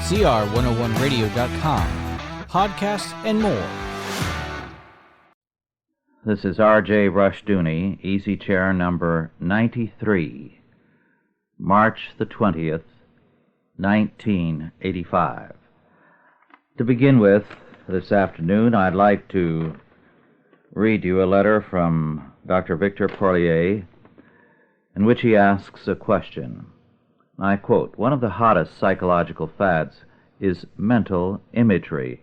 CR101radio.com, podcasts, and more. This is R.J. Rushdoony, Easy Chair number 93, March the 20th, 1985. To begin with, this afternoon, I'd like to read you a letter from Dr. Victor Poirier, in which he asks a question. I quote, "One of the hottest psychological fads is mental imagery.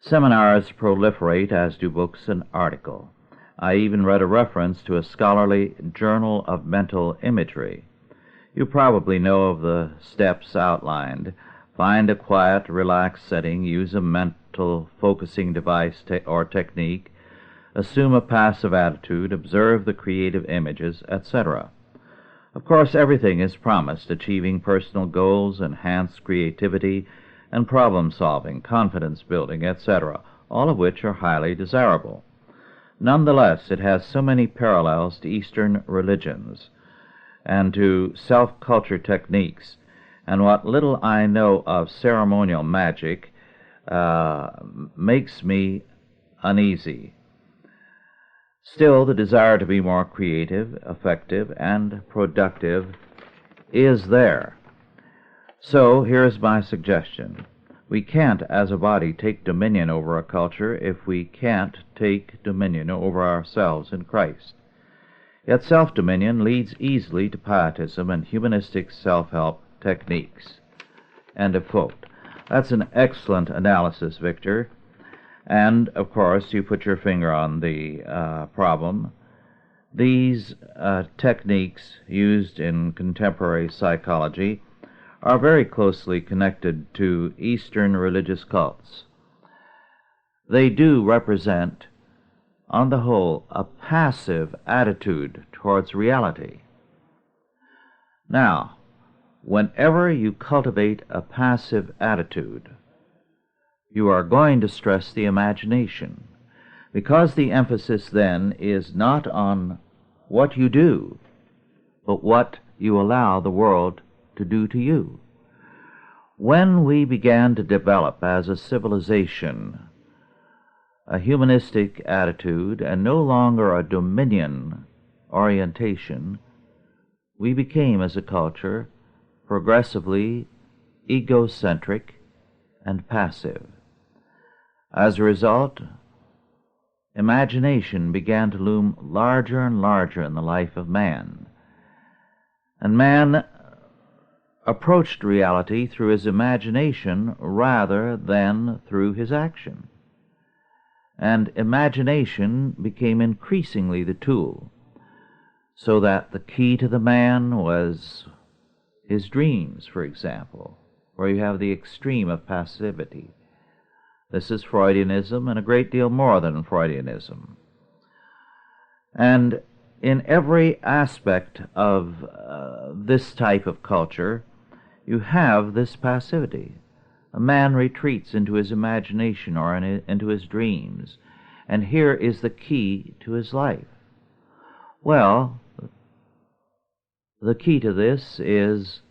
Seminars proliferate, as do books and articles. I even read a reference to a scholarly journal of mental imagery. You probably know of the steps outlined. Find a quiet, relaxed setting, use a mental focusing device or technique, assume a passive attitude, observe the creative images, etc. Of course, everything is promised: achieving personal goals, enhanced creativity and problem-solving, confidence-building, etc., all of which are highly desirable. Nonetheless, it has so many parallels to Eastern religions and to self-culture techniques, and what little I know of ceremonial magic makes me uneasy. Still, the desire to be more creative, effective, and productive is there. So, here's my suggestion. We can't, as a body, take dominion over a culture if we can't take dominion over ourselves in Christ. Yet self-dominion leads easily to pietism and humanistic self-help techniques." End of quote. That's an excellent analysis, Victor. And, of course, you put your finger on the problem. These techniques used in contemporary psychology are very closely connected to Eastern religious cults. They do represent, on the whole, a passive attitude towards reality. Now, whenever you cultivate a passive attitude, you are going to stress the imagination, because the emphasis then is not on what you do, but what you allow the world to do to you. When we began to develop as a civilization a humanistic attitude and no longer a dominion orientation, we became, as a culture, progressively egocentric and passive. As a result, imagination began to loom larger and larger in the life of man, and man approached reality through his imagination rather than through his action. And imagination became increasingly the tool, so that the key to the man was his dreams, for example, where you have the extreme of passivity. This is Freudianism, and a great deal more than Freudianism. And in every aspect of this type of culture, you have this passivity. A man retreats into his imagination or into his dreams, and here is the key to his life. Well, the key to this is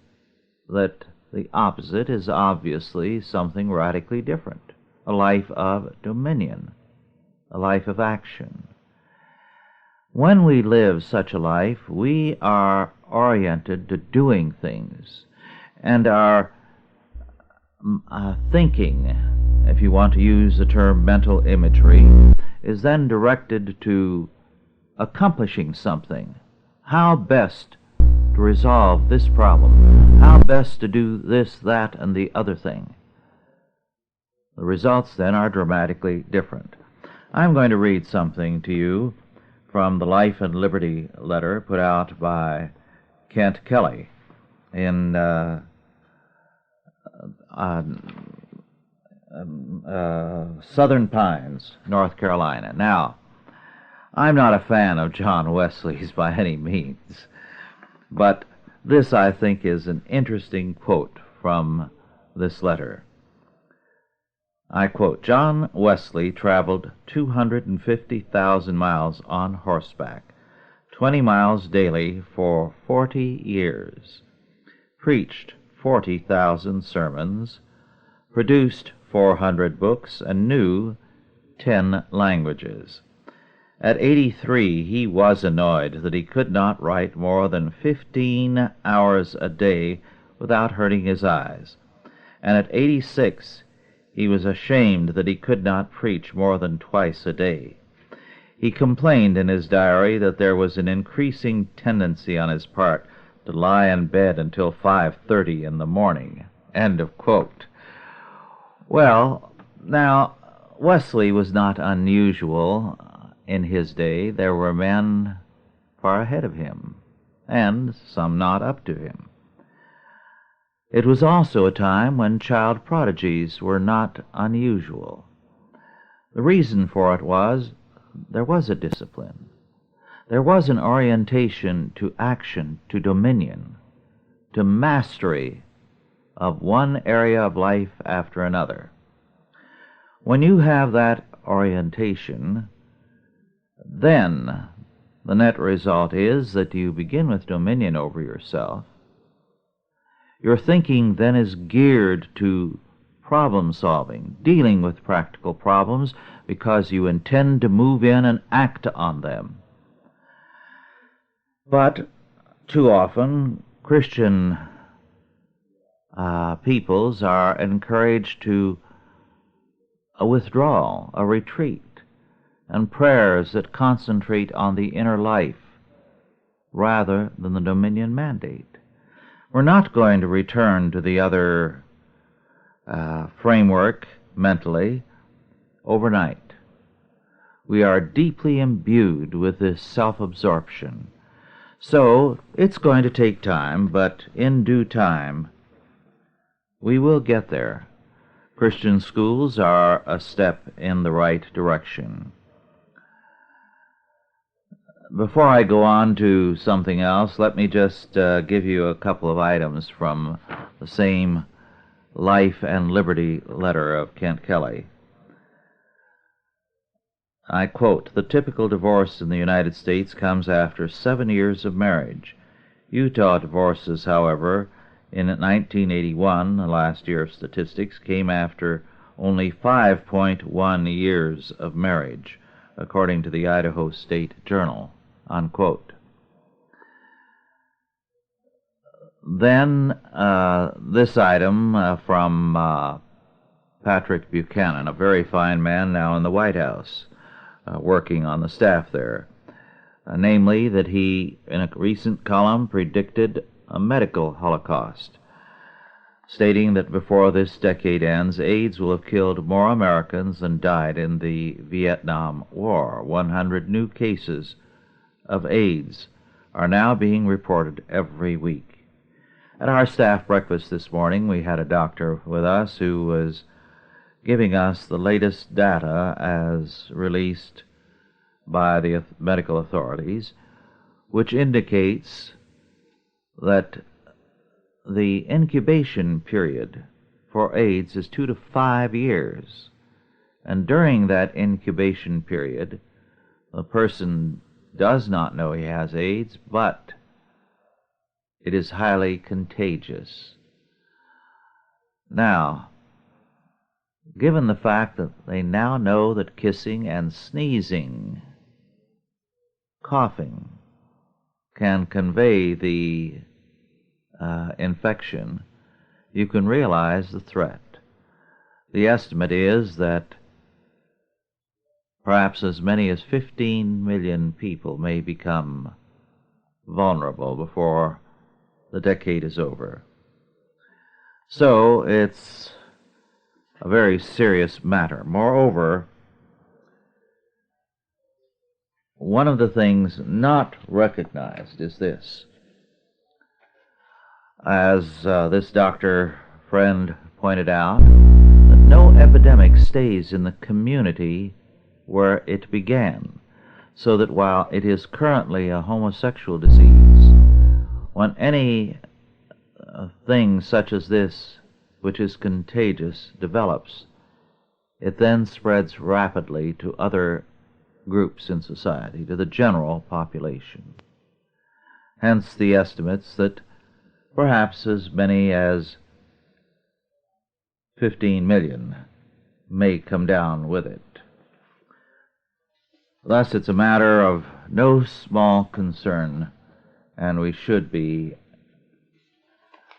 that the opposite is obviously something radically different. A life of dominion, a life of action. When we live such a life, we are oriented to doing things, and our thinking, if you want to use the term mental imagery, is then directed to accomplishing something. How best to resolve this problem? How best to do this, that, and the other thing? The results, then, are dramatically different. I'm going to read something to you from the Life and Liberty letter put out by Kent Kelly in Southern Pines, North Carolina. Now, I'm not a fan of John Wesley's by any means, but this, I think, is an interesting quote from this letter. I quote, "John Wesley traveled 250,000 miles on horseback, 20 miles daily for 40 years, preached 40,000 sermons, produced 400 books, and knew 10 languages. At 83, he was annoyed that he could not write more than 15 hours a day without hurting his eyes, and at 86, he was ashamed that he could not preach more than twice a day. He complained in his diary that there was an increasing tendency on his part to lie in bed until 5:30 in the morning. End of quote. Well, now, Wesley was not unusual in his day. There were men far ahead of him, and some not up to him. It was also a time when child prodigies were not unusual. The reason for it was there was a discipline. There was an orientation to action, to dominion, to mastery of one area of life after another. When you have that orientation, then the net result is that you begin with dominion over yourself. Your thinking then is geared to problem solving, dealing with practical problems, because you intend to move in and act on them. But too often, Christian peoples are encouraged to a withdrawal, a retreat, and prayers that concentrate on the inner life rather than the dominion mandate. We're not going to return to the other framework mentally overnight. We are deeply imbued with this self-absorption. So it's going to take time, but in due time we will get there. Christian schools are a step in the right direction. Before I go on to something else, let me just give you a couple of items from the same Life and Liberty letter of Kent Kelly. I quote, "The typical divorce in the United States comes after 7 years of marriage. Utah divorces, however, in 1981, the last year of statistics, came after only 5.1 years of marriage, according to the Idaho State Journal," unquote. Then this item from Patrick Buchanan, a very fine man now in the White House, working on the staff there, namely that he, in a recent column, predicted a medical holocaust, stating that before this decade ends, AIDS will have killed more Americans than died in the Vietnam War. 100 new cases of AIDS are now being reported every week. At our staff breakfast this morning, we had a doctor with us who was giving us the latest data as released by the medical authorities, which indicates that the incubation period for AIDS is 2 to 5 years. And during that incubation period, the person does not know he has AIDS, but it is highly contagious. Now, given the fact that they now know that kissing and sneezing, coughing, can convey the infection, you can realize the threat. The estimate is that perhaps as many as 15 million people may become vulnerable before the decade is over. So it's a very serious matter. Moreover, one of the things not recognized is this. As this doctor friend pointed out, that no epidemic stays in the community where it began, so that while it is currently a homosexual disease, when any thing such as this, which is contagious, develops, it then spreads rapidly to other groups in society, to the general population. Hence the estimates that perhaps as many as 15 million may come down with it. Thus, it's a matter of no small concern, and we should be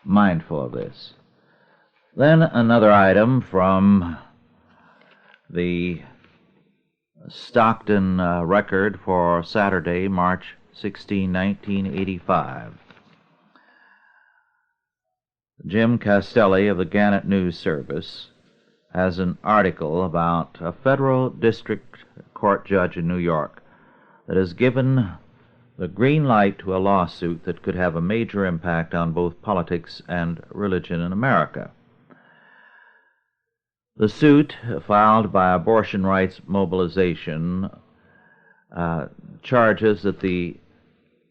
mindful of this. Then another item from the Stockton record for Saturday, March 16, 1985. Jim Castelli of the Gannett News Service has an article about a federal district court judge in New York that has given the green light to a lawsuit that could have a major impact on both politics and religion in America. The suit, filed by Abortion Rights Mobilization, charges that the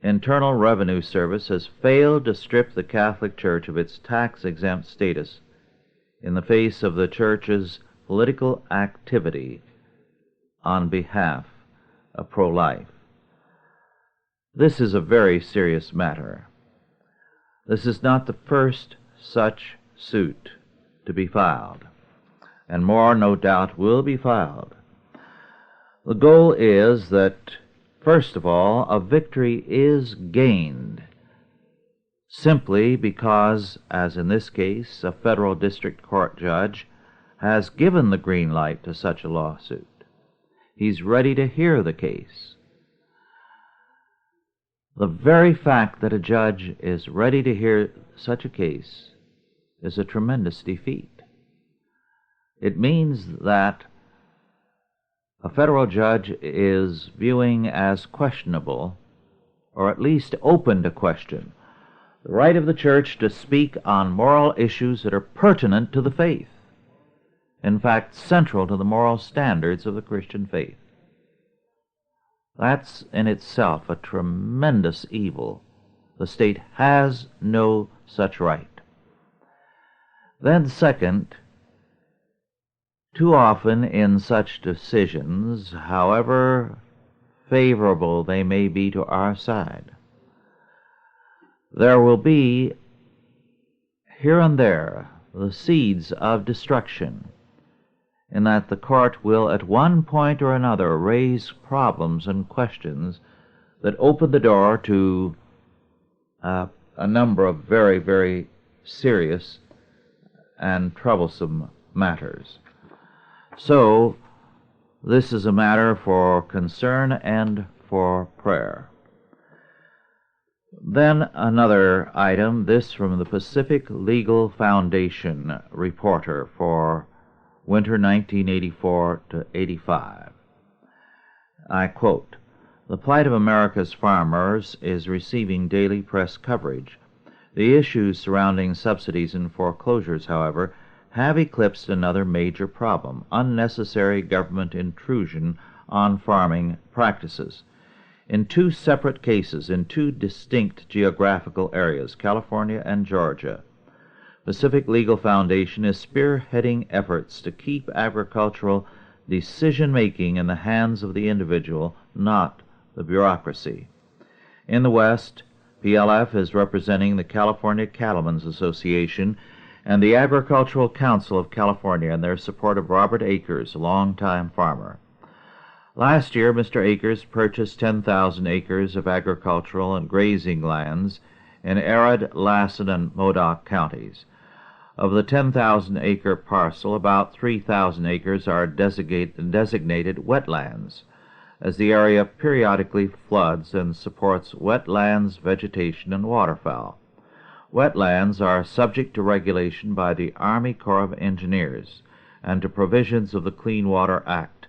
Internal Revenue Service has failed to strip the Catholic Church of its tax-exempt status in the face of the Church's political activity on behalf of pro-life. This is a very serious matter. This is not the first such suit to be filed, and more, no doubt, will be filed. The goal is that, first of all, a victory is gained simply because, as in this case, a federal district court judge has given the green light to such a lawsuit. He's ready to hear the case. The very fact that a judge is ready to hear such a case is a tremendous defeat. It means that a federal judge is viewing as questionable, or at least open to question, the right of the Church to speak on moral issues that are pertinent to the faith, in fact, central to the moral standards of the Christian faith. That's in itself a tremendous evil. The state has no such right. Then second, too often in such decisions, however favorable they may be to our side, there will be here and there the seeds of destruction, in that the court will at one point or another raise problems and questions that open the door to a number of very, very serious and troublesome matters. So, this is a matter for concern and for prayer. Then another item, this from the Pacific Legal Foundation reporter for winter 1984 to 85. I quote, "The plight of America's farmers is receiving daily press coverage. The issues surrounding subsidies and foreclosures, however, have eclipsed another major problem: unnecessary government intrusion on farming practices. In two separate cases, in two distinct geographical areas, California and Georgia, Pacific Legal Foundation is spearheading efforts to keep agricultural decision-making in the hands of the individual, not the bureaucracy. In the West, PLF is representing the California Cattlemen's Association and the Agricultural Council of California in their support of Robert Akers, a longtime farmer. Last year, Mr. Akers purchased 10,000 acres of agricultural and grazing lands in arid Lassen and Modoc counties. Of the 10,000-acre parcel, about 3,000 acres are designated wetlands, as the area periodically floods and supports wetlands, vegetation, and waterfowl. Wetlands are subject to regulation by the Army Corps of Engineers and to provisions of the Clean Water Act,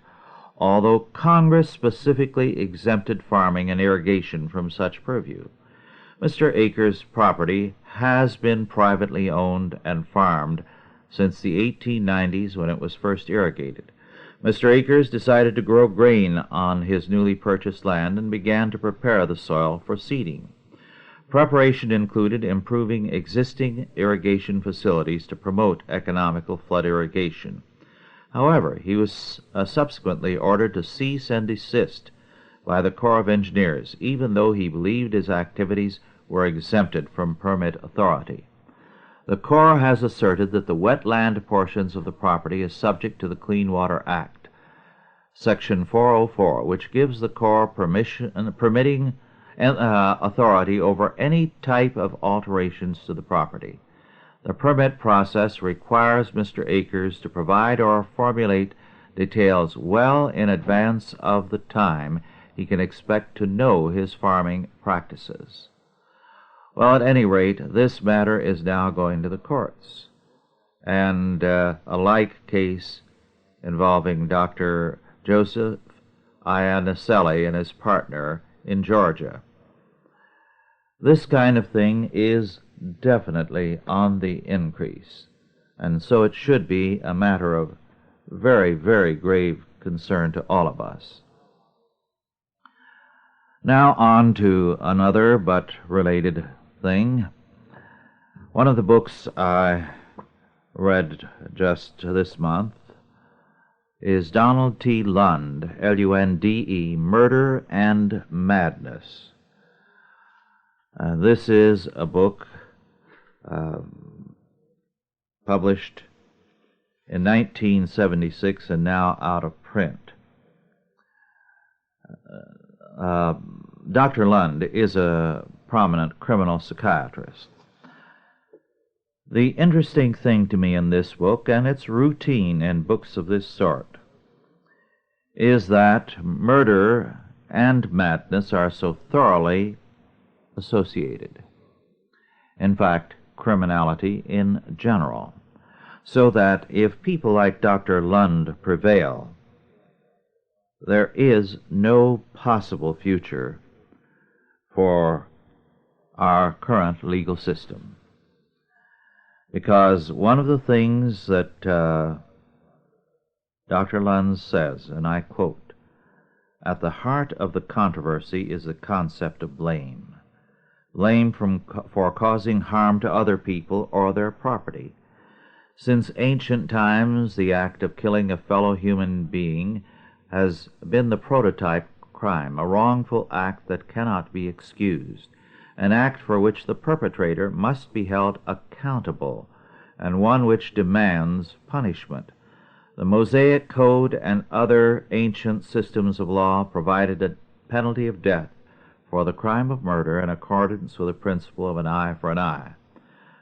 although Congress specifically exempted farming and irrigation from such purview. Mr. Akers' property has been privately owned and farmed since the 1890s, when it was first irrigated. Mr. Akers decided to grow grain on his newly purchased land and began to prepare the soil for seeding. Preparation included improving existing irrigation facilities to promote economical flood irrigation. However, he was subsequently ordered to cease and desist by the Corps of Engineers, even though he believed his activities were exempted from permit authority. The Corps has asserted that the wetland portions of the property is subject to the Clean Water Act, Section 404, which gives the Corps permitting authority over any type of alterations to the property. The permit process requires Mr. Akers to provide or formulate details well in advance of the time he can expect to know his farming practices. Well, at any rate, this matter is now going to the courts, and a like case involving Dr. Joseph Iannicelli and his partner in Georgia. This kind of thing is definitely on the increase, and so it should be a matter of very, very grave concern to all of us. Now on to another but related thing. One of the books I read just this month is Donald T. Lund, L-U-N-D-E, Murder and Madness. This is a book published in 1976 and now out of print. Dr. Lund is a prominent criminal psychiatrist. The interesting thing to me in this book, and it's routine in books of this sort, is that murder and madness are so thoroughly associated. In fact, criminality in general. So that if people like Dr. Lund prevail, there is no possible future for our current legal system. Because one of the things that Dr. Lund says, and I quote, "At the heart of the controversy is the concept of blame. Blame for causing harm to other people or their property. Since ancient times, the act of killing a fellow human being has been the prototype crime, a wrongful act that cannot be excused, an act for which the perpetrator must be held accountable, and one which demands punishment. The Mosaic Code and other ancient systems of law provided a penalty of death for the crime of murder in accordance with the principle of an eye for an eye.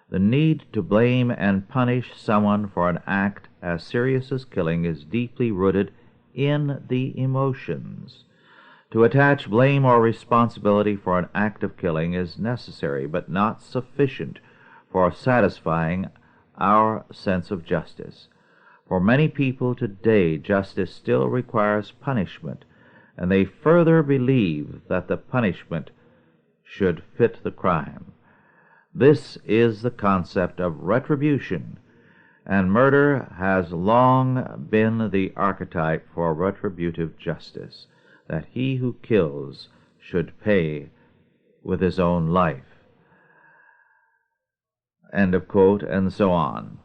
The need to blame and punish someone for an act as serious as killing is deeply rooted in the emotions. To attach blame or responsibility for an act of killing is necessary, but not sufficient for satisfying our sense of justice. For many people today, justice still requires punishment, and they further believe that the punishment should fit the crime. This is the concept of retribution, and murder has long been the archetype for retributive justice, that he who kills should pay with his own life." End of quote, and so on.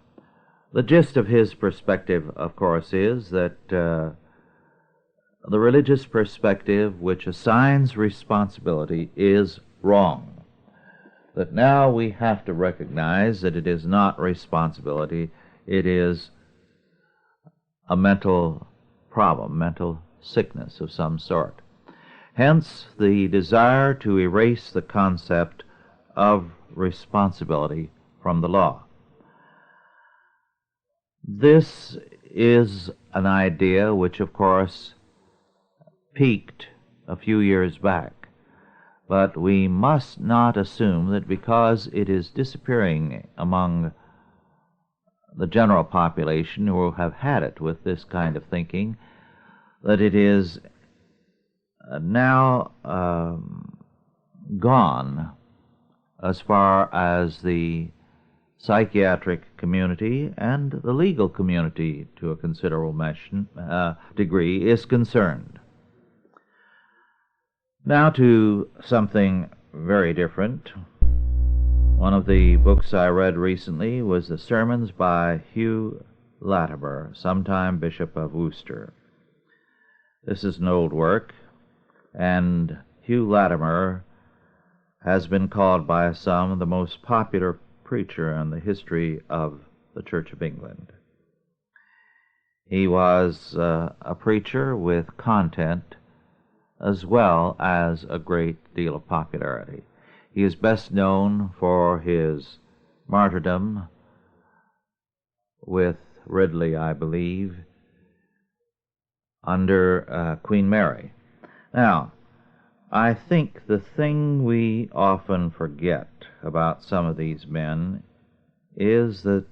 The gist of his perspective, of course, is that the religious perspective which assigns responsibility is wrong. That now we have to recognize that it is not responsibility, it is a mental problem, mental sickness of some sort. Hence the desire to erase the concept of responsibility from the law. This is an idea which, of course, peaked a few years back, but we must not assume that because it is disappearing among the general population who have had it with this kind of thinking, that it is now gone as far as the psychiatric community and the legal community, to a considerable degree, is concerned. Now to something very different. One of the books I read recently was the sermons by Hugh Latimer, sometime Bishop of Worcester. This is an old work, and Hugh Latimer has been called by some the most popular preacher in the history of the Church of England. He was a preacher with content as well as a great deal of popularity. He is best known for his martyrdom with Ridley, I believe, under Queen Mary. Now, I think the thing we often forget about some of these men is that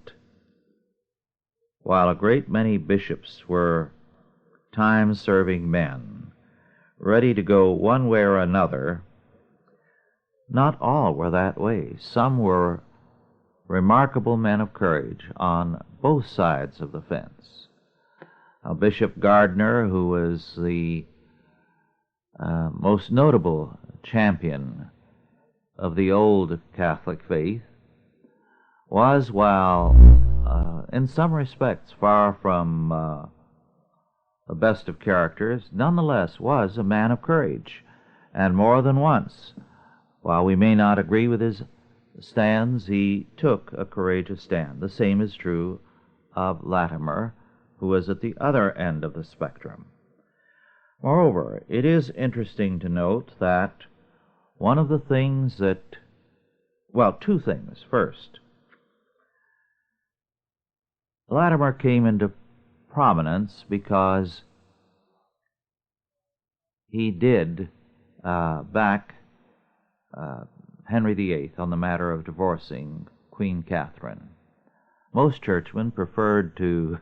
while a great many bishops were time-serving men, ready to go one way or another, not all were that way. Some were remarkable men of courage on both sides of the fence. Bishop Gardiner, who was the most notable champion of the old Catholic faith, was, while in some respects far from the best of characters, nonetheless was a man of courage, and more than once, while we may not agree with his stands, he took a courageous stand. The same is true of Latimer, who was at the other end of the spectrum. Moreover, it is interesting to note that one of the things that, well, two things. First, Latimer came into prominence because he did back Henry VIII on the matter of divorcing Queen Catherine. Most churchmen preferred to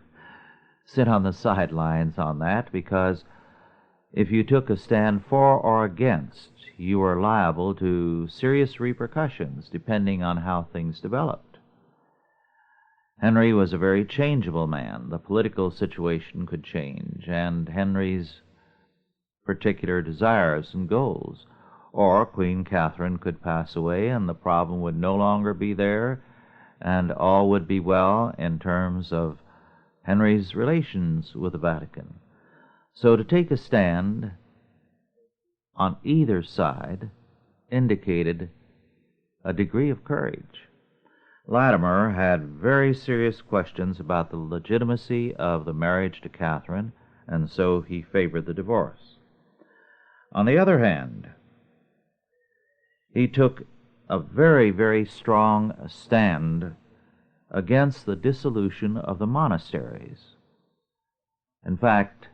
sit on the sidelines on that because if you took a stand for or against, you were liable to serious repercussions depending on how things developed. Henry was a very changeable man. The political situation could change, and Henry's particular desires and goals. Or Queen Catherine could pass away, and the problem would no longer be there, and all would be well in terms of Henry's relations with the Vatican. So to take a stand on either side indicated a degree of courage. Latimer had very serious questions about the legitimacy of the marriage to Catherine, and so he favored the divorce. On the other hand, he took a very, very strong stand against the dissolution of the monasteries. In fact,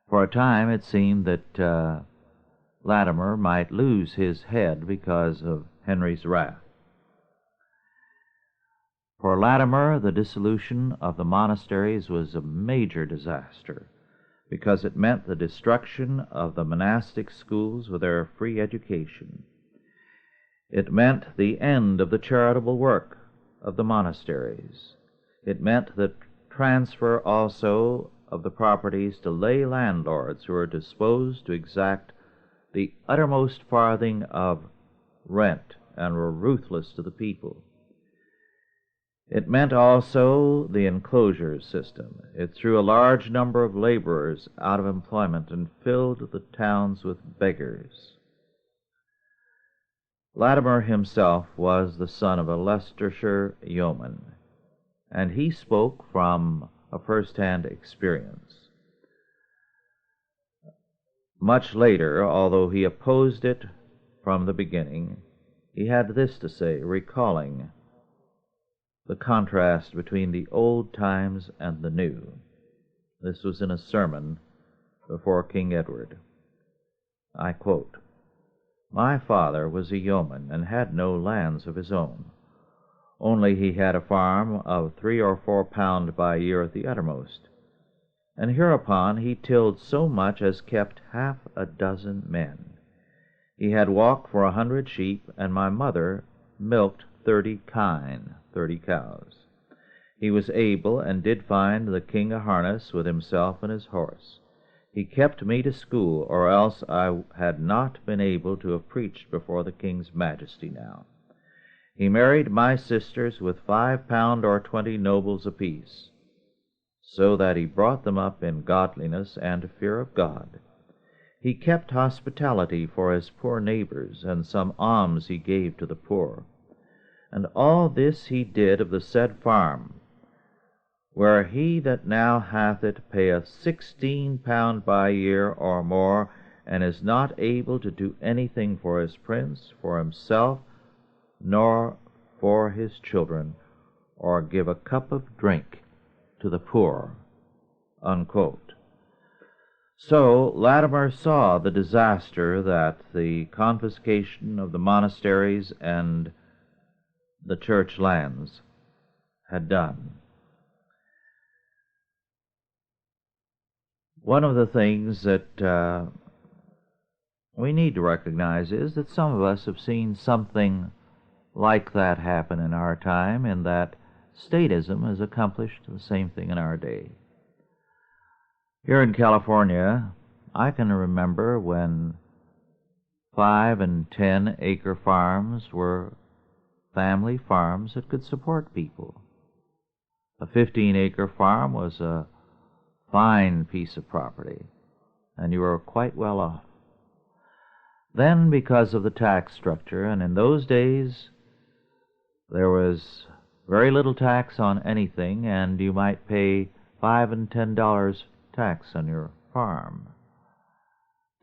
for a time it seemed that Latimer might lose his head because of Henry's wrath. For Latimer, the dissolution of the monasteries was a major disaster because it meant the destruction of the monastic schools with their free education. It meant the end of the charitable work of the monasteries. It meant the transfer also of the properties to lay landlords who were disposed to exact the uttermost farthing of rent and were ruthless to the people. It meant also the enclosure system. It threw a large number of laborers out of employment and filled the towns with beggars. Latimer himself was the son of a Leicestershire yeoman, and he spoke from a first-hand experience. Much later, although he opposed it from the beginning, he had this to say, recalling the contrast between the old times and the new. This was in a sermon before King Edward. I quote, "My father was a yeoman and had no lands of his own. Only he had a farm of 3 or 4 pound by year at the uttermost, and hereupon he tilled so much as kept 6 men. He had walk for 100 sheep, and my mother milked 30 kine, 30 cows. He was able, and did find the king a harness with himself and his horse. He kept me to school, or else I had not been able to have preached before the king's majesty now. He married my sisters with 5 pound or 20 nobles apiece, so that he brought them up in godliness and fear of God. He kept hospitality for his poor neighbors, and some alms he gave to the poor. And all this he did of the said farm, where he that now hath it payeth £16 by year or more, and is not able to do anything for his prince, for himself, nor for his children, or give a cup of drink to the poor." Unquote. So Latimer saw the disaster that the confiscation of the monasteries and the church lands had done. One of the things that we need to recognize is that some of us have seen something like that happen in our time, in that statism has accomplished the same thing in our day. Here in California, I can remember when 5 and 10 acre farms were family farms that could support people. A 15-acre farm was a fine piece of property, and you were quite well off. Then, because of the tax structure, and in those days there was very little tax on anything, and you might pay $5 and $10 tax on your farm.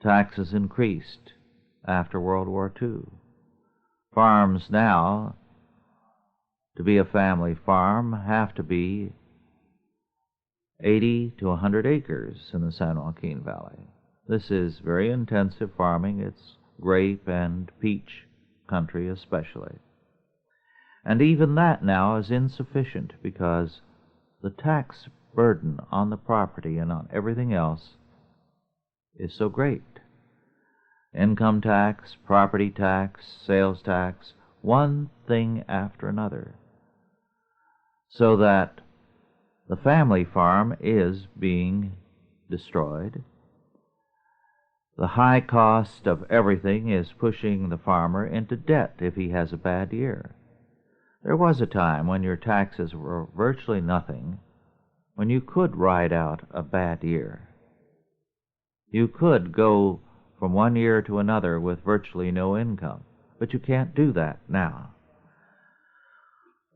Taxes increased after World War II. Farms now, to be a family farm, have to be 80 to 100 acres in the San Joaquin Valley. This is very intensive farming. It's grape and peach country especially. And even that now is insufficient because the tax burden on the property and on everything else is so great. Income tax, property tax, sales tax, one thing after another. So that the family farm is being destroyed. The high cost of everything is pushing the farmer into debt if he has a bad year. There was a time when your taxes were virtually nothing, when you could ride out a bad year. You could go from one year to another with virtually no income, but you can't do that now.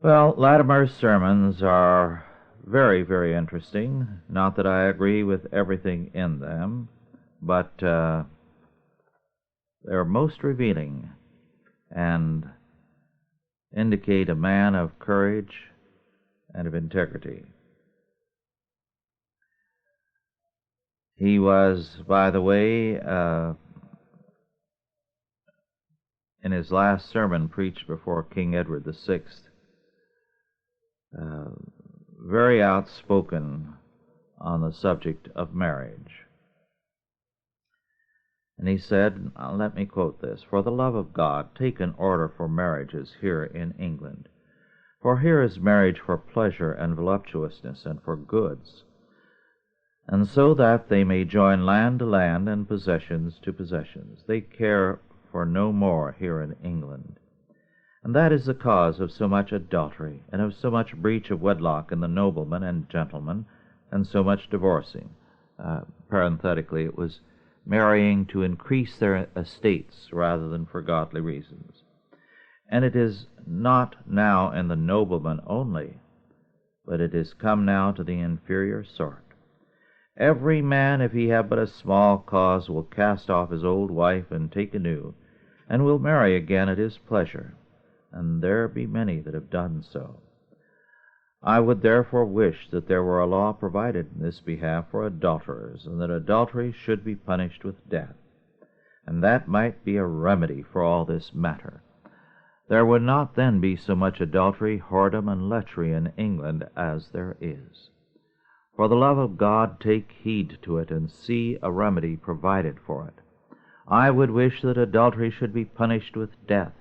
Well, Latimer's sermons are very, very interesting. Not that I agree with everything in them, but they're most revealing and indicate a man of courage and of integrity. He was, by the way, in his last sermon preached before King Edward VI, very outspoken on the subject of marriage. And he said, let me quote this, "For the love of God, take an order for marriages here in England. For here is marriage for pleasure and voluptuousness and for goods, and so that they may join land to land and possessions to possessions. They care for no more here in England. And that is the cause of so much adultery, and of so much breach of wedlock in the noblemen and gentlemen, and so much divorcing." Parenthetically, it was marrying to increase their estates rather than for godly reasons. And it is not now in the noblemen only, but it is come now to the inferior sort. Every man, if he have but a small cause, will cast off his old wife and take a new, and will marry again at his pleasure, and there be many that have done so. I would therefore wish that there were a law provided in this behalf for adulterers, and that adultery should be punished with death, and that might be a remedy for all this matter. There would not then be so much adultery, whoredom, and lechery in England as there is. For the love of God, take heed to it, and see a remedy provided for it. I would wish that adultery should be punished with death,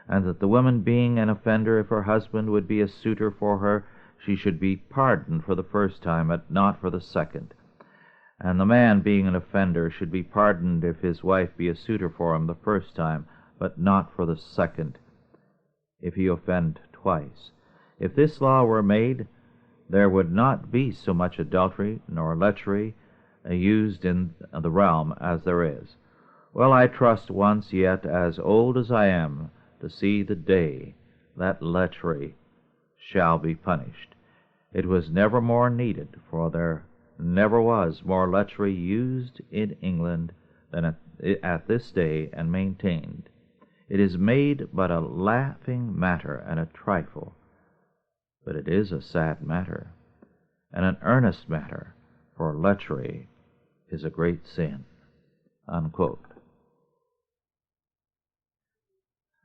and that the woman being an offender, if her husband would be a suitor for her, she should be pardoned for the first time, but not for the second. And the man being an offender should be pardoned if his wife be a suitor for him the first time, but not for the second, if he offend twice. If this law were made, there would not be so much adultery, nor lechery, used in the realm as there is. Well, I trust once yet, as old as I am, to see the day that lechery shall be punished. It was never more needed, for there never was more lechery used in England than at this day and maintained. It is made but a laughing matter and a trifle, but it is a sad matter and an earnest matter, for lechery is a great sin." Unquote.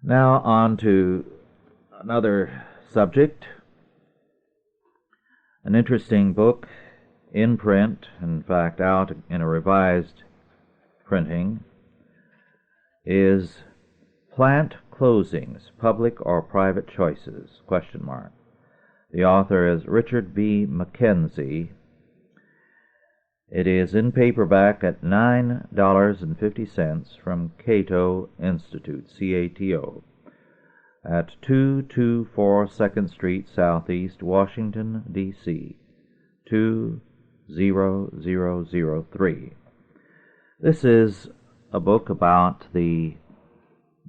Now on to another subject. An interesting book in print, in fact out in a revised printing, is Plant Closings, Public or Private Choices? ? The author is Richard B. Mackenzie. It is in paperback at $9.50 from Cato Institute, C-A-T-O, at 224 2nd Street Southeast, Washington, D.C., 20003. This is a book about the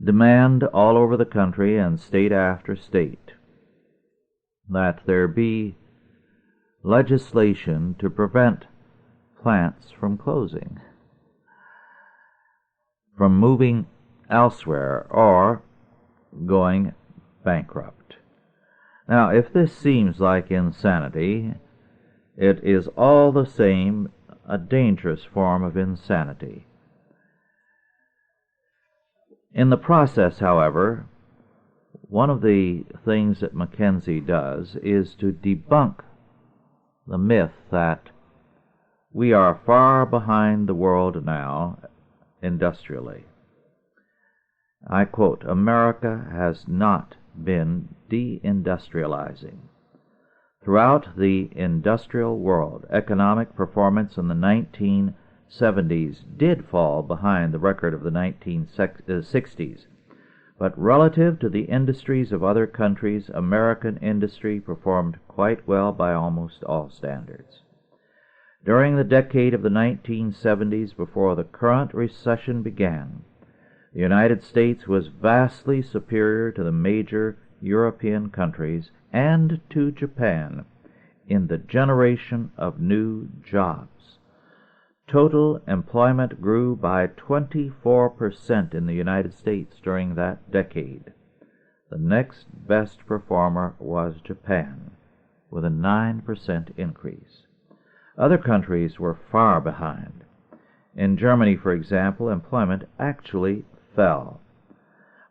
demand all over the country and state after state that there be legislation to prevent plants from closing, from moving elsewhere, or going bankrupt. Now, if this seems like insanity, it is all the same a dangerous form of insanity. In the process, however, one of the things that Mackenzie does is to debunk the myth that we are far behind the world now industrially. I quote, "America has not been deindustrializing. Throughout the industrial world, economic performance in the 1970s did fall behind the record of the 1960s. But relative to the industries of other countries, American industry performed quite well by almost all standards. During the decade of the 1970s, before the current recession began, the United States was vastly superior to the major European countries and to Japan in the generation of new jobs. Total employment grew by 24% in the United States during that decade. The next best performer was Japan, with a 9% increase. Other countries were far behind. In Germany, for example, employment actually fell.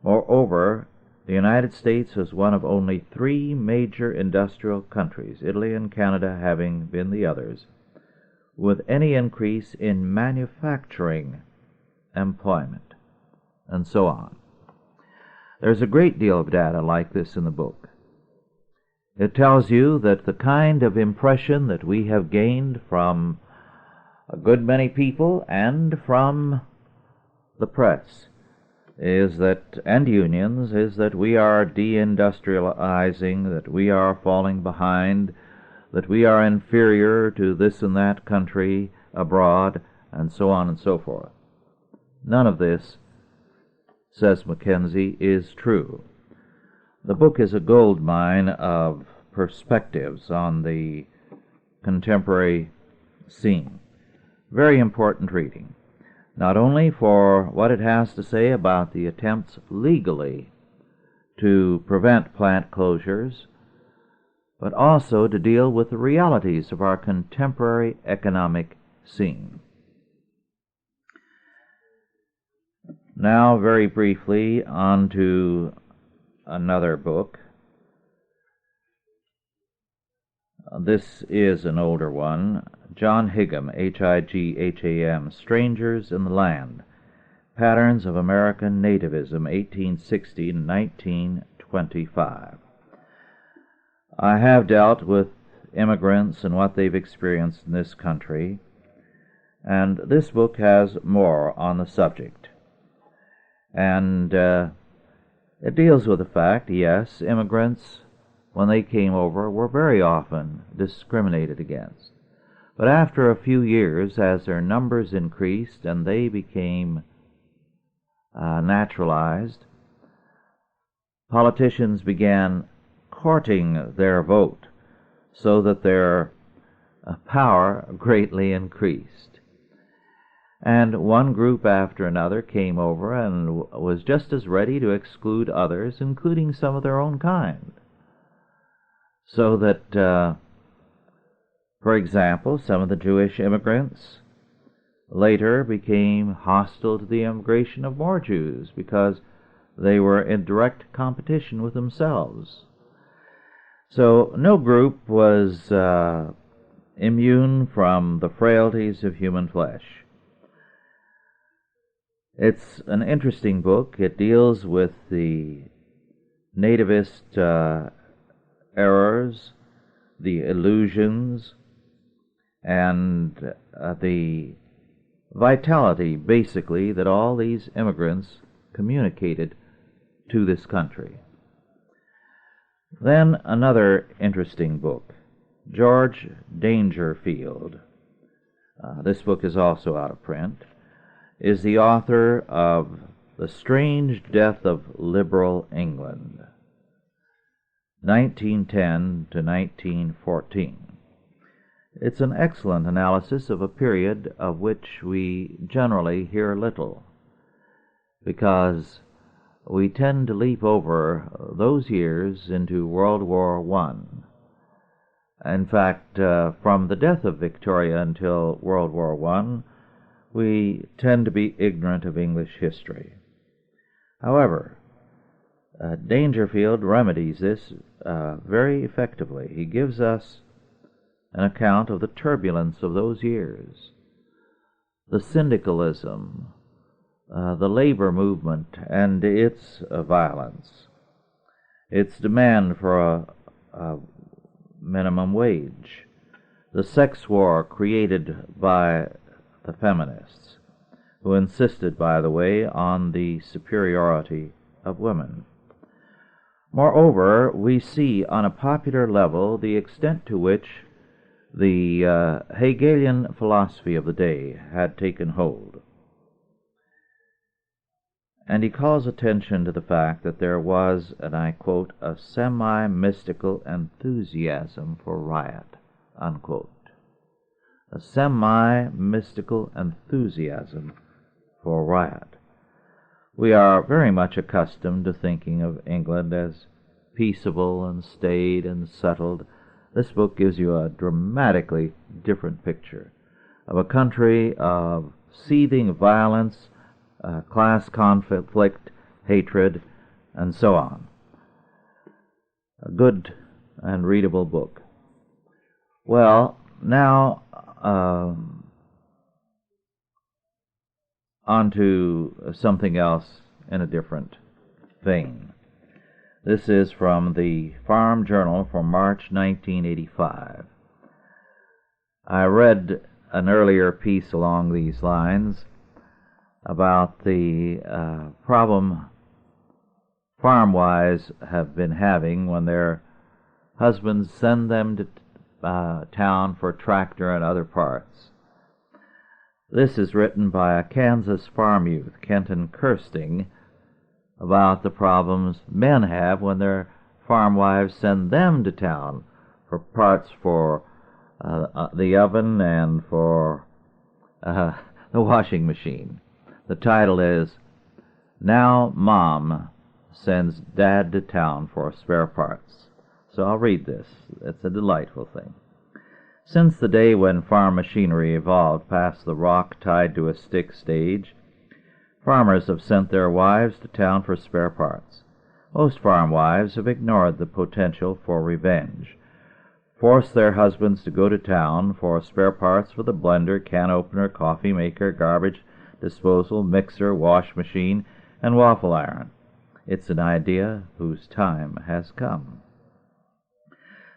Moreover, the United States was one of only 3 major industrial countries, Italy and Canada having been the others, with any increase in manufacturing employment, and so on. There's a great deal of data like this in the book. It tells you that the kind of impression that we have gained from a good many people and from the press is that, and unions, is that we are deindustrializing, that we are falling behind, that we are inferior to this and that country abroad, and so on and so forth. None of this, says Mackenzie, is true. The book is a gold mine of perspectives on the contemporary scene. Very important reading, not only for what it has to say about the attempts legally to prevent plant closures, but also to deal with the realities of our contemporary economic scene. Now, very briefly, on to another book. This is an older one. John Higham, Higham, Strangers in the Land, Patterns of American Nativism, 1860 to 1925. I have dealt with immigrants and what they've experienced in this country, and this book has more on the subject. And it deals with the fact, yes, immigrants, when they came over, were very often discriminated against. But after a few years, as their numbers increased and they became naturalized, politicians began courting their vote so that their power greatly increased. And one group after another came over and was just as ready to exclude others, including some of their own kind. So that, for example, some of the Jewish immigrants later became hostile to the immigration of more Jews because they were in direct competition with themselves. So no group was immune from the frailties of human flesh. It's an interesting book. It deals with the nativist errors, the illusions, and the vitality, basically, that all these immigrants communicated to this country. Then another interesting book, George Dangerfield. This book is also out of print, is the author of The Strange Death of Liberal England, 1910 to 1914. It's an excellent analysis of a period of which we generally hear little, because we tend to leap over those years into World War I. In fact, from the death of Victoria until World War I, we tend to be ignorant of English history. However, Dangerfield remedies this very effectively. He gives us an account of the turbulence of those years, the syndicalism, the labor movement and its violence, its demand for a minimum wage, the sex war created by the feminists, who insisted, by the way, on the superiority of women. Moreover, we see on a popular level the extent to which the Hegelian philosophy of the day had taken hold. And he calls attention to the fact that there was, and I quote, a semi-mystical enthusiasm for riot, unquote. A semi-mystical enthusiasm for riot. We are very much accustomed to thinking of England as peaceable and staid and settled. This book gives you a dramatically different picture of a country of seething violence, class conflict, hatred, and so on. A good and readable book. Well, now on to something else in a different vein. This is from the Farm Journal for March 1985. I read an earlier piece along these lines about the problem farm wives have been having when their husbands send them to town for tractor and other parts. This is written by a Kansas farm youth, Kenton Kirsting, about the problems men have when their farm wives send them to town for parts for the oven and for the washing machine. The title is, Now Mom Sends Dad to Town for Spare Parts. So I'll read this. It's a delightful thing. Since the day when farm machinery evolved past the rock tied to a stick stage, farmers have sent their wives to town for spare parts. Most farm wives have ignored the potential for revenge, forced their husbands to go to town for spare parts for the blender, can opener, coffee maker, garbage disposal, mixer, wash machine, and waffle iron. It's an idea whose time has come.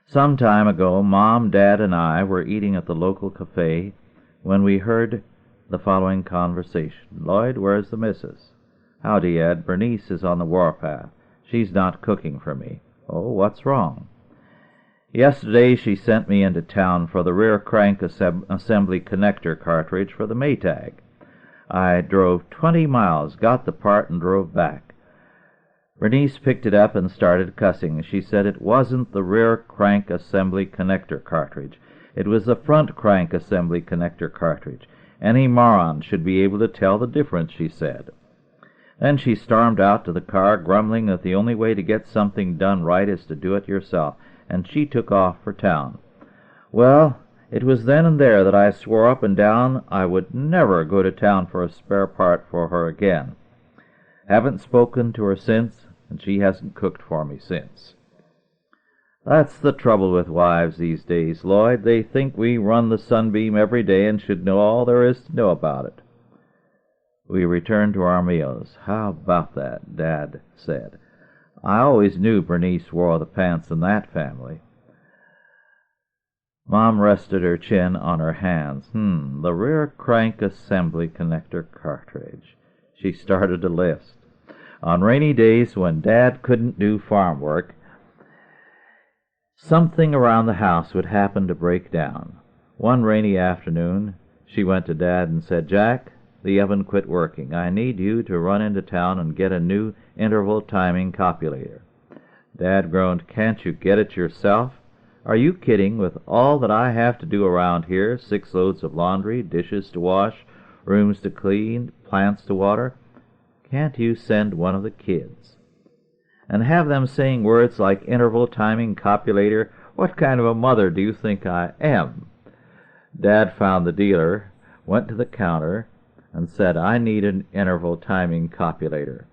Some time ago, Mom, Dad, and I were eating at the local cafe when we heard the following conversation. Lloyd, where's the missus? Howdy, Ed. Bernice is on the warpath. She's not cooking for me. Oh, what's wrong? Yesterday she sent me into town for the rear crank assembly connector cartridge for the Maytag. I drove 20 miles, got the part, and drove back. Bernice picked it up and started cussing. She said it wasn't the rear crank assembly connector cartridge. It was the front crank assembly connector cartridge. Any moron should be able to tell the difference, she said. Then she stormed out to the car, grumbling that the only way to get something done right is to do it yourself, and she took off for town. Well, it was then and there that I swore up and down I would never go to town for a spare part for her again. Haven't spoken to her since, and she hasn't cooked for me since. That's the trouble with wives these days, Lloyd. They think we run the Sunbeam every day and should know all there is to know about it. We returned to our meals. How about that, Dad said. I always knew Bernice wore the pants in that family. Mom rested her chin on her hands. The rear crank assembly connector cartridge. She started a list. On rainy days when Dad couldn't do farm work, something around the house would happen to break down. One rainy afternoon, she went to Dad and said, "Jack, the oven quit working. I need you to run into town and get a new interval timing copulator." Dad groaned, "Can't you get it yourself? Are you kidding? With all that I have to do around here, 6 loads of laundry, dishes to wash, rooms to clean, plants to water, can't you send one of the kids? And have them saying words like interval timing copulator? What kind of a mother do you think I am?" Dad found the dealer, went to the counter, and said, "I need an interval timing copulator."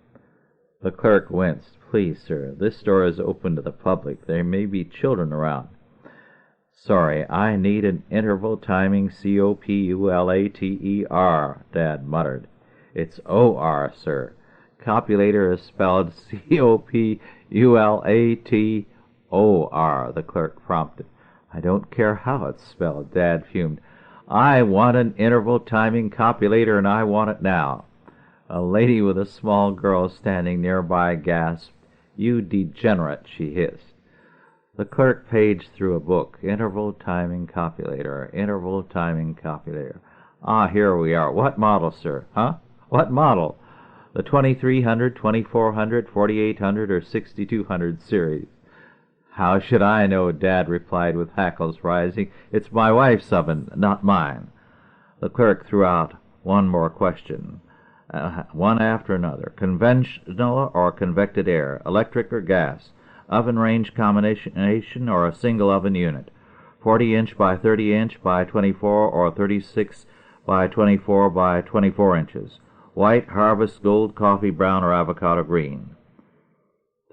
The clerk winced. "Please, sir, this store is open to the public. There may be children around." "Sorry, I need an interval timing copulator, Dad muttered. "It's O-R, sir. Copulator is spelled copulator, the clerk prompted. "I don't care how it's spelled," Dad fumed. "I want an interval timing copulator, and I want it now." A lady with a small girl standing nearby gasped. "You degenerate," she hissed. The clerk paged through a book. Interval timing copulator, interval timing copulator. "Ah, here we are. What model, sir?" "Huh? What model?" "The 2300, 2400, 4800, or 6200 series." "How should I know?" Dad replied with hackles rising. "It's my wife's oven, not mine." The clerk threw out one more question, one after another. "Conventional or convected air? Electric or gas? Oven range combination or a single oven unit? 40-inch by 30-inch by 24 or 36 by 24 by 24 inches? White, harvest, gold, coffee brown, or avocado green?"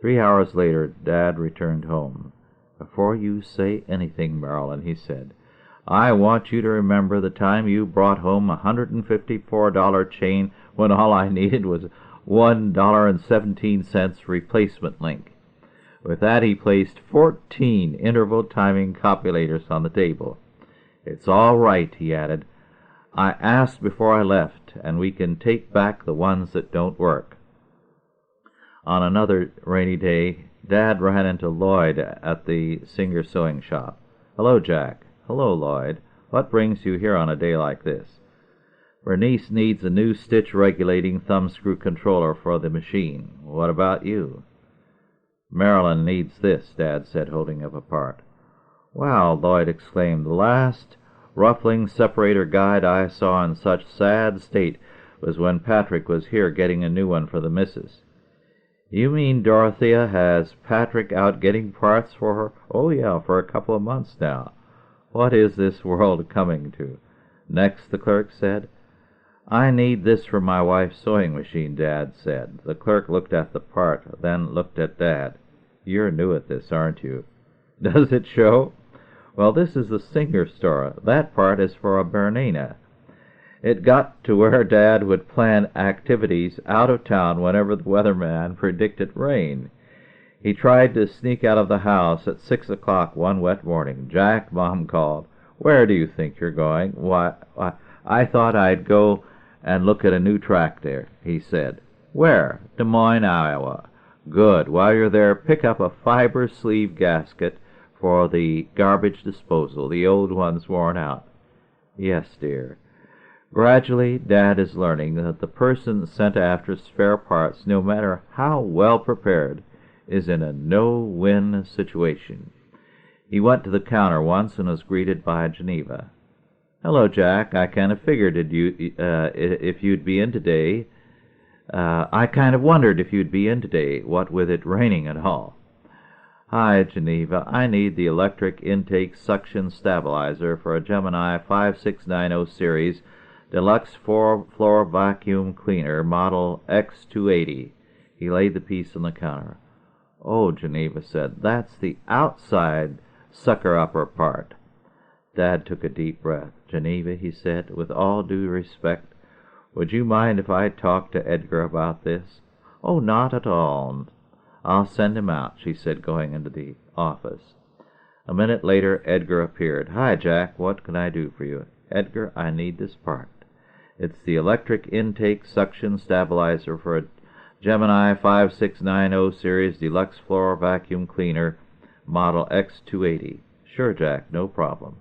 3 hours later, Dad returned home. "Before you say anything, Marilyn," he said, "I want you to remember the time you brought home a $154 chain when all I needed was $1.17 replacement link." With that, he placed 14 interval timing copulators on the table. "It's all right," he added. "I asked before I left, and we can take back the ones that don't work." On another rainy day, Dad ran into Lloyd at the Singer sewing shop. "Hello, Jack." "Hello, Lloyd. What brings you here on a day like this?" "Bernice needs a new stitch-regulating thumb-screw controller for the machine. What about you?" "Marilyn needs this," Dad said, holding up a part. "Wow," Lloyd exclaimed. "The last ruffling separator guide I saw in such sad state was when Patrick was here getting a new one for the missus." "You mean Dorothea has Patrick out getting parts for her?" "Oh, yeah, for a couple of months now." "What is this world coming to?" "Next," the clerk said. "I need this for my wife's sewing machine," Dad said. The clerk looked at the part, then looked at Dad. "You're new at this, aren't you?" "Does it show?" "Well, this is the Singer store. That part is for a Bernina." It got to where Dad would plan activities out of town whenever the weatherman predicted rain. He tried to sneak out of the house at 6 o'clock one wet morning. "Jack," Mom called, "where do you think you're going?" Why, I thought I'd go and look at a new tractor," he said. "Where?" "Des Moines, Iowa." "Good. While you're there, pick up a fiber sleeve gasket for the garbage disposal. The old one's worn out. Yes, dear. Gradually, Dad is learning that the person sent after spare parts, no matter how well prepared, is in a no-win situation. He went to the counter once and was greeted by Geneva. "Hello, Jack. I kind of figured if you'd be in today. I kind of wondered if you'd be in today, what with it raining and all." "Hi, Geneva. I need the electric intake suction stabilizer for a Gemini 5690 series deluxe 4-floor vacuum cleaner, model X280. He laid the piece on the counter. "Oh," Geneva said, "that's the outside sucker-upper part." Dad took a deep breath. "Geneva," he said, "with all due respect, would you mind if I talked to Edgar about this?" "Oh, not at all. I'll send him out," she said, going into the office. A minute later, Edgar appeared. "Hi, Jack. What can I do for you?" "Edgar, I need this part. It's the electric intake suction stabilizer for a Gemini 5690 series deluxe floor vacuum cleaner, model X280. "Sure, Jack. No problem."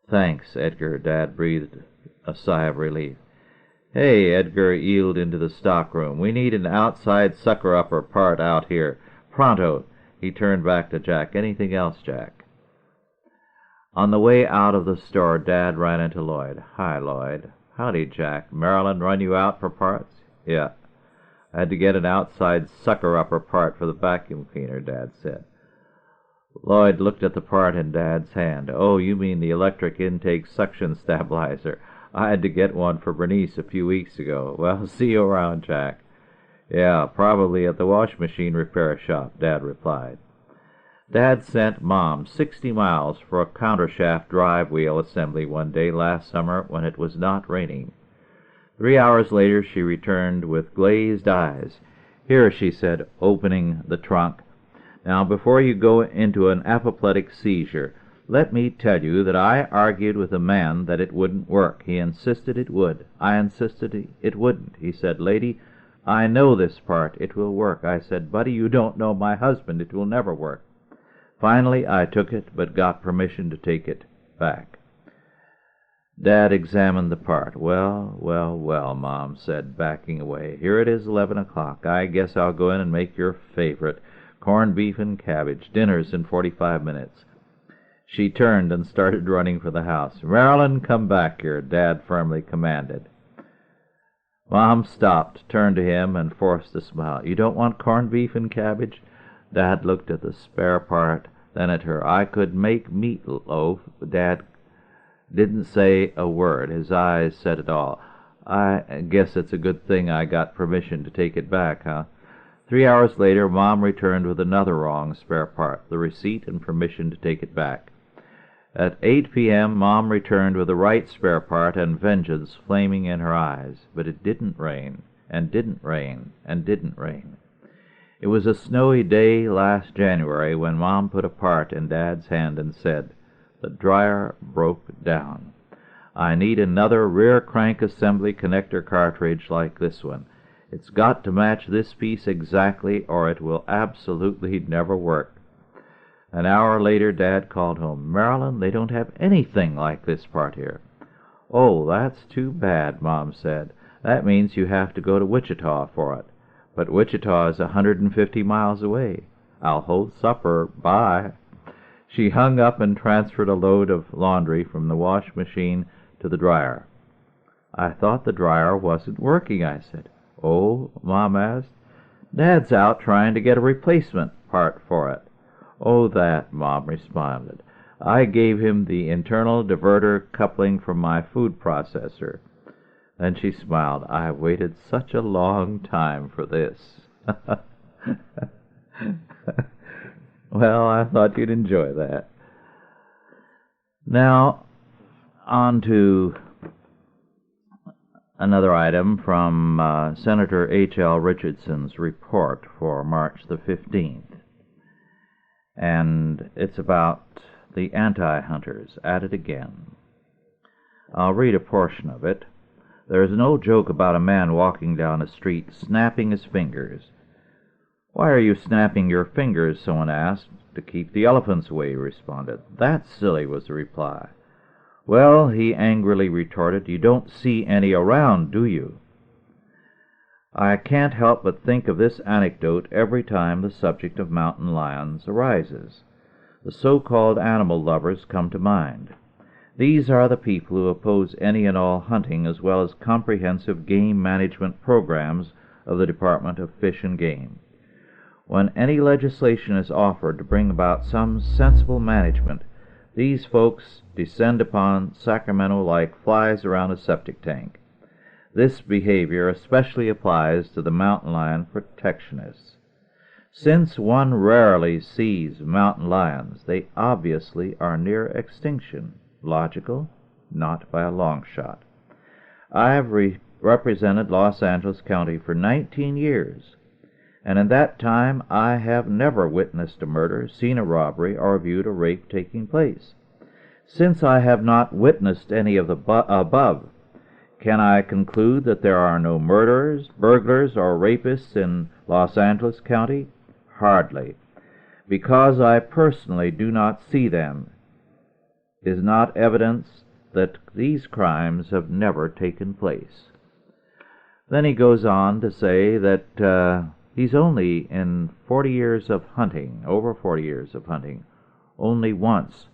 "Thanks, Edgar." Dad breathed a sigh of relief. "Hey," Edgar yielded into the stockroom, "we need an outside sucker-upper part out here. Pronto." He turned back to Jack. "Anything else, Jack?" On the way out of the store, Dad ran into Lloyd. "Hi, Lloyd." "Howdy, Jack. Marilyn run you out for parts?" "Yeah. I had to get an outside sucker-upper part for the vacuum cleaner," Dad said. Lloyd looked at the part in Dad's hand. "Oh, you mean the electric intake suction stabilizer. I had to get one for Bernice a few weeks ago. Well, see you around, Jack." "Yeah, probably at the wash machine repair shop," Dad replied. Dad sent Mom 60 miles for a countershaft drive wheel assembly one day last summer when it was not raining. 3 hours later she returned with glazed eyes. "Here," she said, opening the trunk. "Now, before you go into an apoplectic seizure, let me tell you that I argued with a man that it wouldn't work. He insisted it would. I insisted it wouldn't. He said, 'Lady, I know this part. It will work.' I said, 'Buddy, you don't know my husband. It will never work.' Finally, I took it, but got permission to take it back." Dad examined the part. "Well, well, well," Mom said, backing away. "Here it is, 11 o'clock. I guess I'll go in and make your favorite, corned beef and cabbage. Dinner's in 45 minutes. She turned and started running for the house. "Marilyn, come back here," Dad firmly commanded. Mom stopped, turned to him, and forced a smile. "You don't want corned beef and cabbage?" Dad looked at the spare part, then at her. "I could make meatloaf." Dad didn't say a word. His eyes said it all. "I guess it's a good thing I got permission to take it back, huh?" 3 hours later, Mom returned with another wrong spare part, the receipt and permission to take it back. At 8 p.m., Mom returned with the right spare part and vengeance flaming in her eyes. But it didn't rain, and didn't rain, and didn't rain. It was a snowy day last January when Mom put a part in Dad's hand and said, "The dryer broke down. I need another rear crank assembly connector cartridge like this one. It's got to match this piece exactly or it will absolutely never work." An hour later, Dad called home. "Marilyn, they don't have anything like this part here." "Oh, that's too bad," Mom said. "That means you have to go to Wichita for it. But Wichita is 150 miles away. I'll hold supper. Bye." She hung up and transferred a load of laundry from the wash machine to the dryer. "I thought the dryer wasn't working," I said. "Oh?" Mom asked. "Dad's out trying to get a replacement part for it." "Oh, that," Mom responded. "I gave him the internal diverter coupling from my food processor." Then she smiled. "I waited such a long time for this." Well, I thought you'd enjoy that. Now, on to another item from Senator H.L. Richardson's report for March the 15th. And it's about the anti-hunters at it again. I'll read a portion of it. "There is no joke about a man walking down a street snapping his fingers." "Why are you snapping your fingers?" someone asked. "To keep the elephants away," he responded. "That's silly," was the reply. "Well," he angrily retorted, "you don't see any around, do you?" I can't help but think of this anecdote every time the subject of mountain lions arises. The so-called animal lovers come to mind. These are the people who oppose any and all hunting as well as comprehensive game management programs of the Department of Fish and Game. When any legislation is offered to bring about some sensible management, these folks descend upon Sacramento like flies around a septic tank. This behavior especially applies to the mountain lion protectionists. Since one rarely sees mountain lions, they obviously are near extinction. Logical? Not by a long shot. I have represented Los Angeles County for 19 years, and in that time I have never witnessed a murder, seen a robbery, or viewed a rape taking place. Since I have not witnessed any of the above, can I conclude that there are no murderers, burglars, or rapists in Los Angeles County? Hardly. Because I personally do not see them is not evidence that these crimes have never taken place. Then he goes on to say that he's only in 40 years of hunting, over 40 years of hunting, only once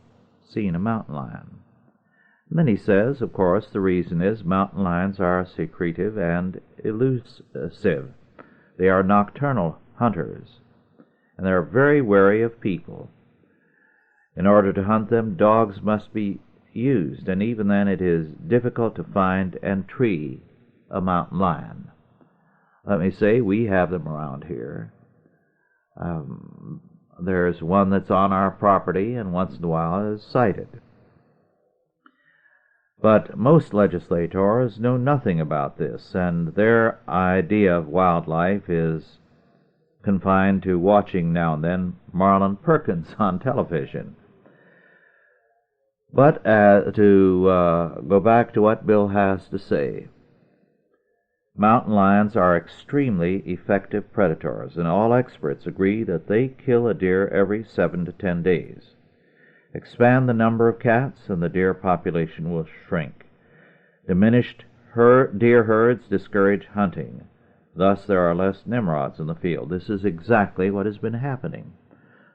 seen a mountain lion. And then he says, of course, the reason is mountain lions are secretive and elusive. They are nocturnal hunters, and they are very wary of people. In order to hunt them, dogs must be used, and even then it is difficult to find and tree a mountain lion. Let me say, we have them around here. There's one that's on our property, and once in a while is sighted. But most legislators know nothing about this, and their idea of wildlife is confined to watching now and then Marlon Perkins on television. But to go back to what Bill has to say, mountain lions are extremely effective predators, and all experts agree that they kill a deer every 7 to 10 days. Expand the number of cats, and the deer population will shrink. Diminished deer herds discourage hunting. Thus there are less Nimrods in the field. This is exactly what has been happening.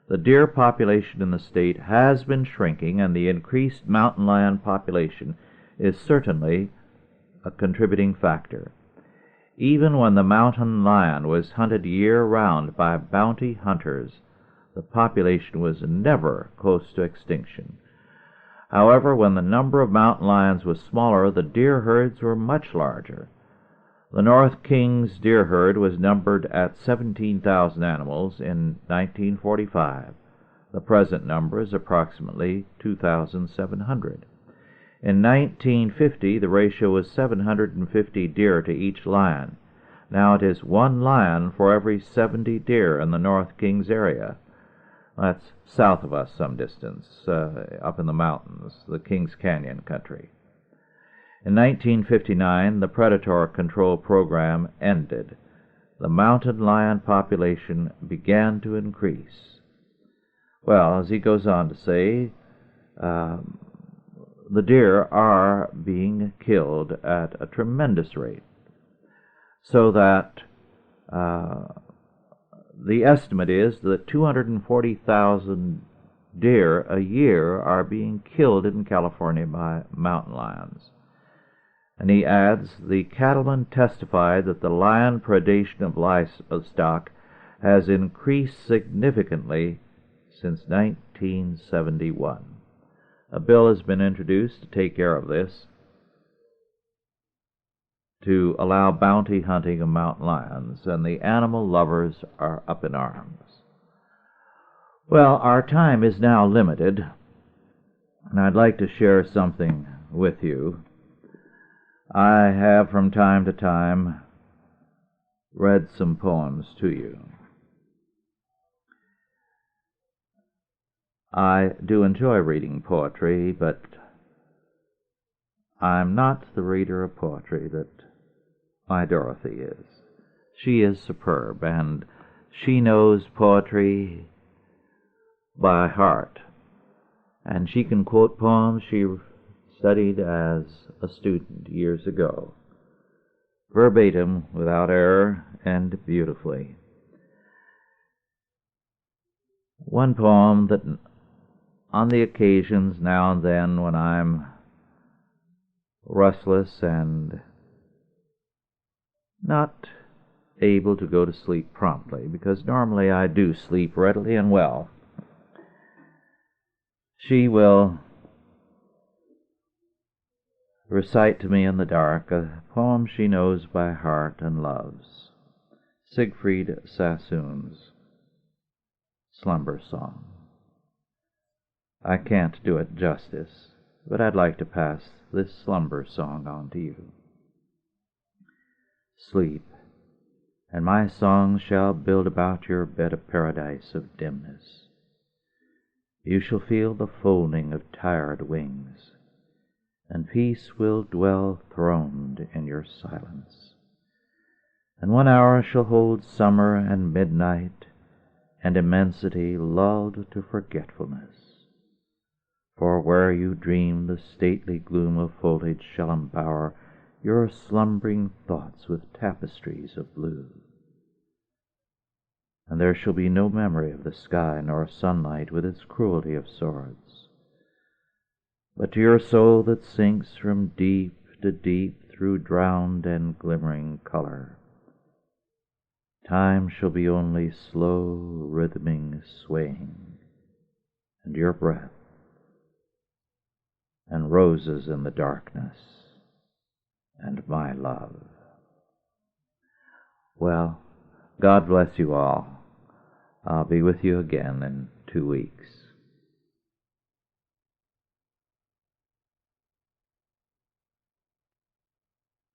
The deer population in the state has been shrinking, and the increased mountain lion population is certainly a contributing factor. Even when the mountain lion was hunted year-round by bounty hunters, the population was never close to extinction. However, when the number of mountain lions was smaller, the deer herds were much larger. The North Kings deer herd was numbered at 17,000 animals in 1945. The present number is approximately 2,700. In 1950, the ratio was 750 deer to each lion. Now it is 1 lion for every 70 deer in the North Kings area. That's south of us some distance, up in the mountains, the Kings Canyon country. In 1959, the predator control program ended. The mountain lion population began to increase. Well, as he goes on to say, the deer are being killed at a tremendous rate, so that the estimate is that 240,000 deer a year are being killed in California by mountain lions. And he adds, the cattlemen testified that the lion predation of livestock has increased significantly since 1971. A bill has been introduced to take care of this, to allow bounty hunting of mountain lions, and the animal lovers are up in arms. Well, our time is now limited, and I'd like to share something with you. I have from time to time read some poems to you. I do enjoy reading poetry, but I'm not the reader of poetry that my Dorothy is. She is superb, and she knows poetry by heart, and she can quote poems she studied as a student years ago, verbatim, without error, and beautifully. One poem that, on the occasions now and then when I'm restless and not able to go to sleep promptly, because normally I do sleep readily and well, she will recite to me in the dark a poem she knows by heart and loves, Siegfried Sassoon's Slumber Song. I can't do it justice, but I'd like to pass this slumber song on to you. Sleep, and my song shall build about your bed a paradise of dimness. You shall feel the folding of tired wings, and peace will dwell throned in your silence. And 1 hour shall hold summer and midnight, and immensity lulled to forgetfulness. For where you dream, the stately gloom of foliage shall embower your slumbering thoughts with tapestries of blue. And there shall be no memory of the sky nor sunlight with its cruelty of swords. But to your soul that sinks from deep to deep through drowned and glimmering color, time shall be only slow rhythming swaying, and your breath, and roses in the darkness, and my love. Well, God bless you all. I'll be with you again in 2 weeks.